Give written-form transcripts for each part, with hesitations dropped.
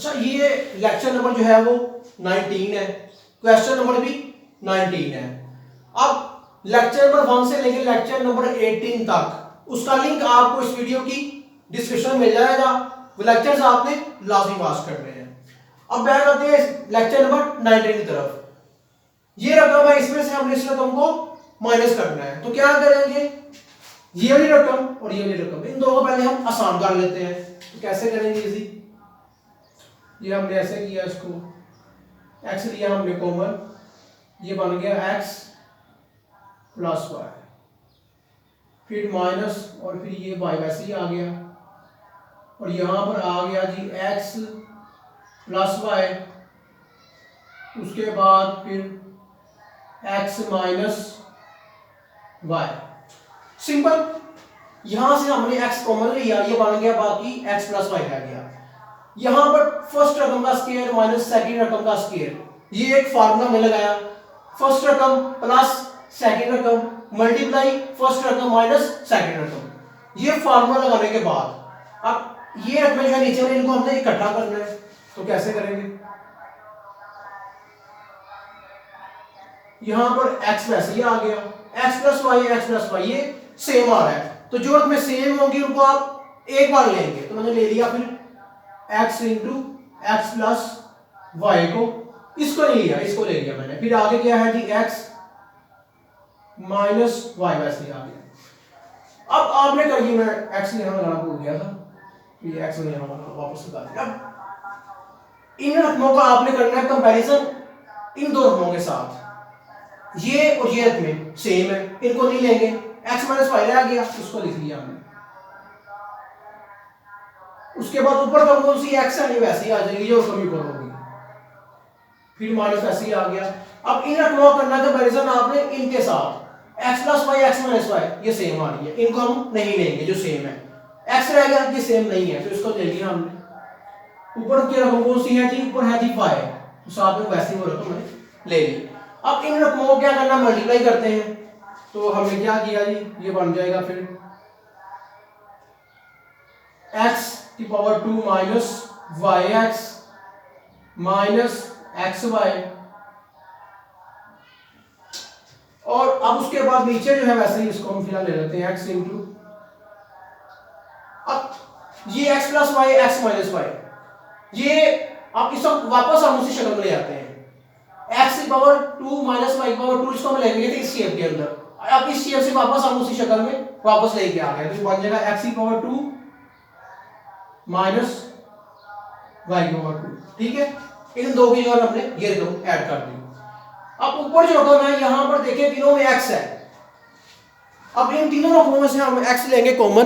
अच्छा ये lecture number जो है वो 19 है, क्वेश्चन नंबर भी 19 है। अब लेक्चर नंबर 1 से लेकर लेक्चर नंबर 18 तक उसका लिंक आपको इस वीडियो की डिस्क्रिप्शन में मिल जाएगा। वो लेक्चर्स आपने लाजमी वॉच करने हैं। अब बैक आते हैं लेक्चर नंबर 19 की तरफ। ये रकम है, इसमें से हमने इस रकम को माइनस करना है, तो क्या करेंगे, ये वाली रकम और ये वाली रकम, इन दोनों को पहले हम आसान कर लेते हैं। तो कैसे करेंगे इजी, ये हमने ऐसे किया, इसको x लिया हमने कॉमन, ये बन गया x प्लस वाई, फिर माइनस और फिर ये y वैसे ही आ गया, और यहां पर आ गया जी x प्लस वाई, उसके बाद फिर x माइनस वाई। सिंपल, यहां से हमने x कॉमन लिया, ये बन गया बाकी x प्लस वाई रह गया। यहां पर फर्स्ट रकम का स्क्वायर माइनस सेकंड रकम का स्क्वायर, ये एक फार्मूला में लगाया, फर्स्ट रकम प्लस सेकंड रकम मल्टीप्लाई फर्स्ट रकम माइनस सेकंड रकम। ये फार्मूला लगाने के बाद अब ये रकमें जो है नीचे वाली, इनको हमने इकट्ठा करना है। तो कैसे करेंगे, यहां पर x वैसे ही आ गया, x प्लस वाई ये सेम आ रहा है, तो जो रकमें सेम होंगी उनको आप एक बार लेंगे। तो मैंने ले लिया फिर x into x plus y को, इसको नहीं लिया, इसको ले लिया मैंने। फिर आगे क्या है जी x माइनस वाई वैसे ही आ गया। अब आपने करिए, मैं x यहां लगाना भूल गया था, ये x में यहां वापस लगा दिया। अब इन रकमों का आपने करना है कंपैरिजन इन दो रकमों के साथ, ये और ये रकमें सेम है, इनको नहीं लेंगे, x माइनस वाई रह गया, उसको लिख लिया हमने। उसके बाद ऊपर का कौन सी x है, ये वैसे ही आ जाएगी, जो कमी ऊपर होगी, फिर माइनस वैसे ही आ गया। अब इन रकमों का करना कंपैरिजन आपने इनके साथ, x plus y x minus y ये सेम आ रही है, इनको हम नहीं लेंगे जो सेम है, x रह गया ये सेम नहीं है, तो इसको ले लिया हमने। ऊपर की रकम कौन सी है जी, ऊपर है जी y, तो साथ में वैसे ही वो रकम मैंने ले ली। अब इन रकमों को क्या करना, मल्टीप्लाई करते हैं। तो हमने क्या किया जी, ये बन जाएगा फिर x की power 2 minus y x minus x y, और अब उसके बाद नीचे जो है वैसे ही इसको हम फिलहाल ले लेते हैं x इंटू, अब ये x plus y x minus y, ये आप इसको वापस हम उसी शक्ल में ले आते हैं, x की पावर 2 माइनस वाई की पावर 2, इसको हम लेंगे थे इस शेप के अंदर, अब इस शेप से वापस हम उसी शक्ल में वापस लेके आ गए, तो बन जाएगा x की पावर 2 माइनस वाई की पावर 2। ठीक है, इन दो की जगह हमने ये रकम ऐड कर दी। अब ऊपर जो रकम है यहां पर देखिए तीनों में x है, अब इन तीनों रकमों में से हम x लेंगे कॉमन,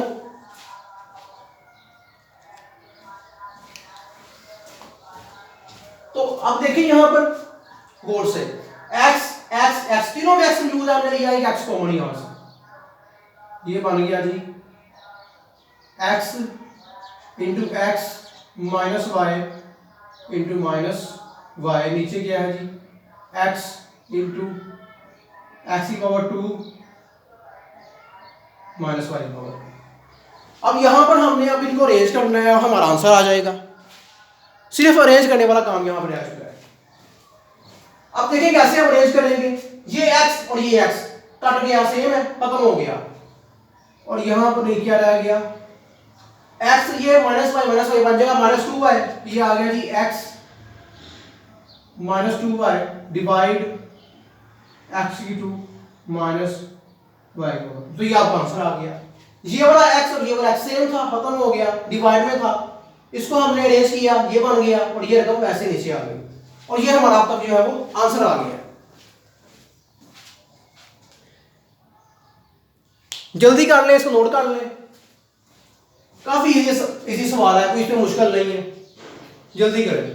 तो अब देखिए यहां पर गौर से x x x तीनों में x यूज हमने लिया, एक x कॉमन यहां से, ये बन गया G x into X minus Y into minus Y, नीचे क्या है जी x इंटू एक्स की पावर 2 माइनस वाई की पावर। अब यहां पर हमने अब इनको अरेंज करना है और हमारा आंसर आ जाएगा, सिर्फ अरेंज करने वाला काम यहां पर आ चुका है। अब देखिए कैसे हम अरेंज करेंगे, ये x और ये x कट गया, सेम है, खत्म हो गया, और यहां पर क्या रह गया, x ये माइनस वाई बन जाएगा माइनस 2y, ये आ गया G x minus 2y divide x की 2 माइनस y को, तो ये आपका आंसर आ गया। ये वाला x और ये वाला x सेम था, खत्म हो गया, डिवाइड में था, इसको हमने अरेंज किया, ये बन गया, और ये रकम वैसे नीचे आ गई, और ये हमारा अब तक जो है वो आंसर आ गया। जल्दी कर ले, इसको नोट कर ले, काफी इजी सवाल है, कोई इसमें मुश्किल नहीं है, जल्दी करें।